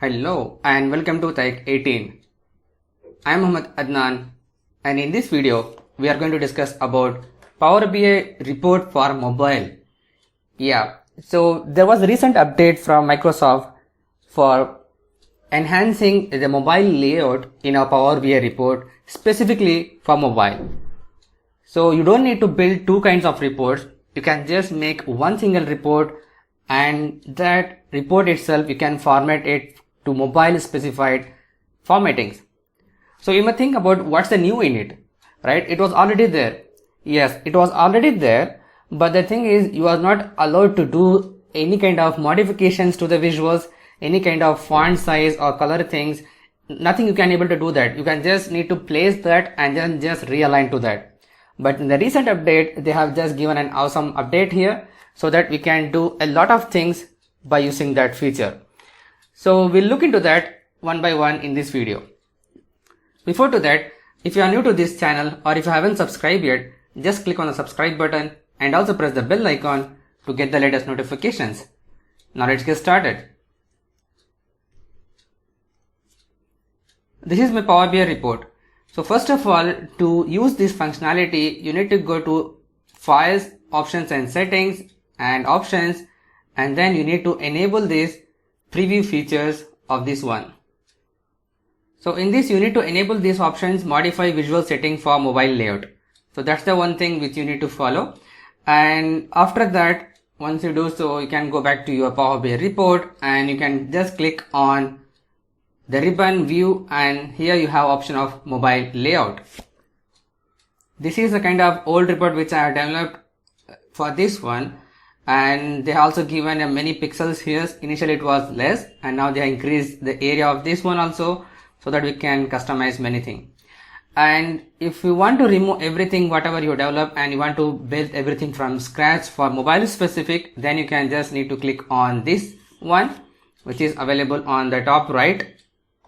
Hello and welcome to Tech 18. I am Muhammad Adnan, and in this video we are going to discuss about Power BI report for mobile. So there was a recent update from Microsoft for enhancing the mobile layout in our Power BI report specifically for mobile. So you don't need to build two kinds of reports. You can just make one single report, and that report itself you can format it to mobile specified formattings. So you may think about what's the new in it, right? It was already there. Yes, it was already there, but the thing is you are not allowed to do any kind of modifications to the visuals, any kind of font size or color things. Nothing you can able to do that. You can just need to place that and then just realign to that. But in the recent update, they have just given an awesome update here so that we can do a lot of things by using that feature. So we'll look into that one by one in this video. Before to that, if you are new to this channel or if you haven't subscribed yet, just click on the subscribe button and also press the bell icon to get the latest notifications. Now let's get started. This is my Power BI report. So first of all, to use this functionality, you need to go to Files, Options and Settings and Options, and then you need to enable these preview features of this one. So in this, you need to enable these options, modify visual setting for mobile layout. So that's the one thing which you need to follow. And after that, once you do so, you can go back to your Power BI report and you can just click on the ribbon view, and here you have option of mobile layout. This is a kind of old report which I have developed for this one, and they have also given many pixels here. Initially it was less and now they have increased the area of this one also so that we can customize many things. And if you want to remove everything whatever you develop and you want to build everything from scratch for mobile specific, then you can just need to click on this one which is available on the top right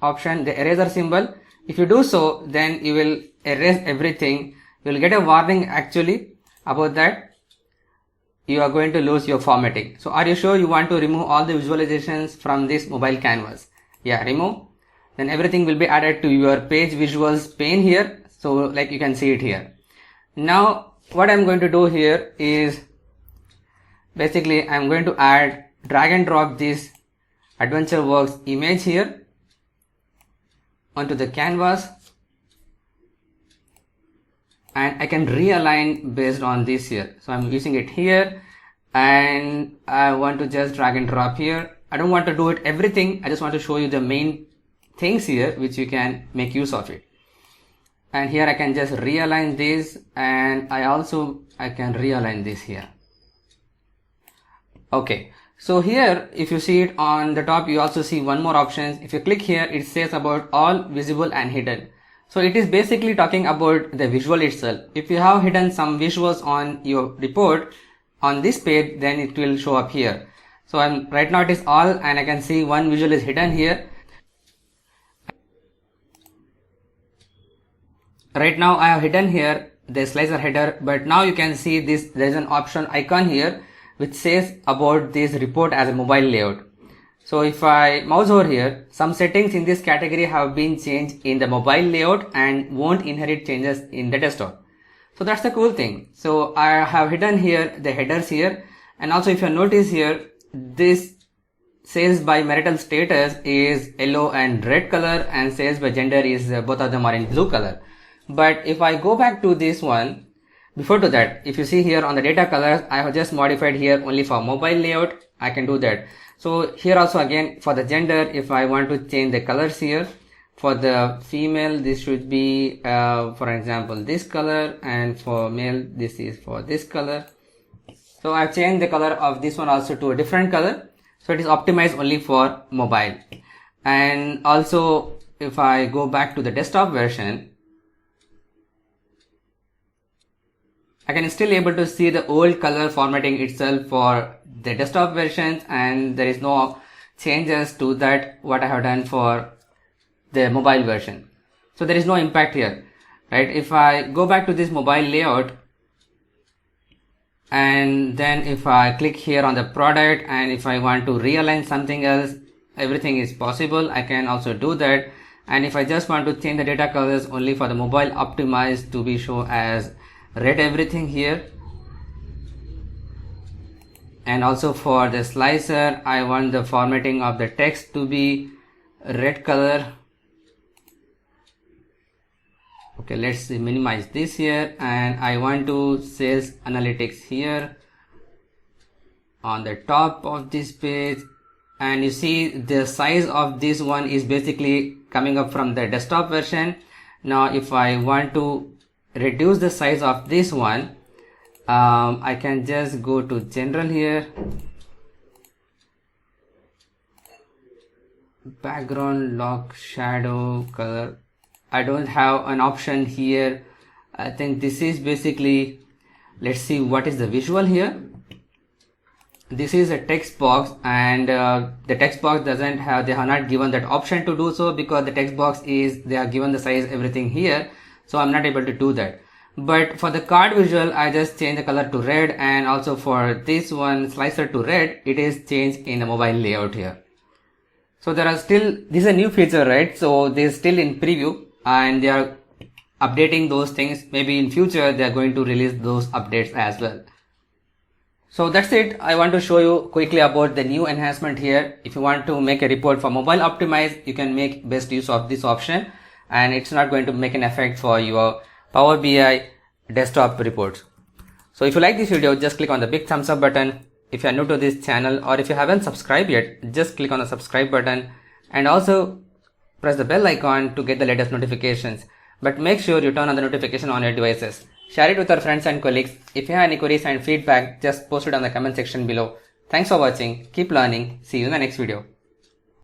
option, the eraser symbol. If you do so, then you will erase everything. You will get a warning actually about that you are going to lose your formatting. So are you sure you want to remove all the visualizations from this mobile canvas? Yeah, remove. Then everything will be added to your page visuals pane here. So like you can see it here. Now what I'm going to do here is basically I'm going to add, drag and drop this AdventureWorks image here onto the canvas, and I can realign based on this here. So I'm using it here and I want to just drag and drop here. I don't want to do it everything. I just want to show you the main things here which you can make use of it. And here I can just realign this, and I can realign this here. Okay. So here, if you see it on the top, you also see one more option. If you click here, it says about all visible and hidden. So it is basically talking about the visual itself. If you have hidden some visuals on your report on this page, then it will show up here. So right now it is all, and I can see one visual is hidden here. Right now I have hidden here the slicer header, but now you can see this, there is an option icon here which says about this report as a mobile layout. So if I mouse over here, some settings in this category have been changed in the mobile layout and won't inherit changes in the desktop. So that's the cool thing. So I have hidden here the headers here, and also if you notice here, this sales by marital status is yellow and red color, and sales by gender is both of them are in blue color. But if I go back to this one, before to that, if you see here on the data colors, I have just modified here only for mobile layout. I can do that. So here also again for the gender, if I want to change the colors here, for the female this should be for example this color, and for male this is for this color. So I've changed the color of this one also to a different color. So it is optimized only for mobile. And also if I go back to the desktop version, I can still able to see the old color formatting itself for the desktop versions, and there is no changes to that what I have done for the mobile version. So there is no impact here, right? If I go back to this mobile layout, and then if I click here on the product, and if I want to realign something else, everything is possible. I can also do that. And if I just want to change the data colors only for the mobile optimized to be shown as red everything here, and also for the slicer I want the formatting of the text to be red color. Okay, let's minimize this here, and I want to sales analytics here on the top of this page. And you see the size of this one is basically coming up from the desktop version. Now if I want to reduce the size of this one, I can just go to general here, background, lock, shadow, color. I don't have an option here. I think this is basically, let's see what is the visual here. This is a text box, and the text box doesn't have, they have not given that option to do so, because the text box is, they have given the size everything here, so I'm not able to do that. But for the card visual, I just change the color to red, and also for this one slicer to red, it is changed in the mobile layout here. So there are still, this is a new feature, right? So they are still in preview and they are updating those things. Maybe in future they are going to release those updates as well. So that's it. I want to show you quickly about the new enhancement here. If you want to make a report for mobile optimized, you can make best use of this option, and it's not going to make an effect for your Power BI desktop reports. So if you like this video, just click on the big thumbs up button. If you are new to this channel, or if you haven't subscribed yet, just click on the subscribe button, and also press the bell icon to get the latest notifications. But make sure you turn on the notification on your devices. Share it with your friends and colleagues. If you have any queries and feedback, just post it on the comment section below. Thanks for watching. Keep learning. See you in the next video.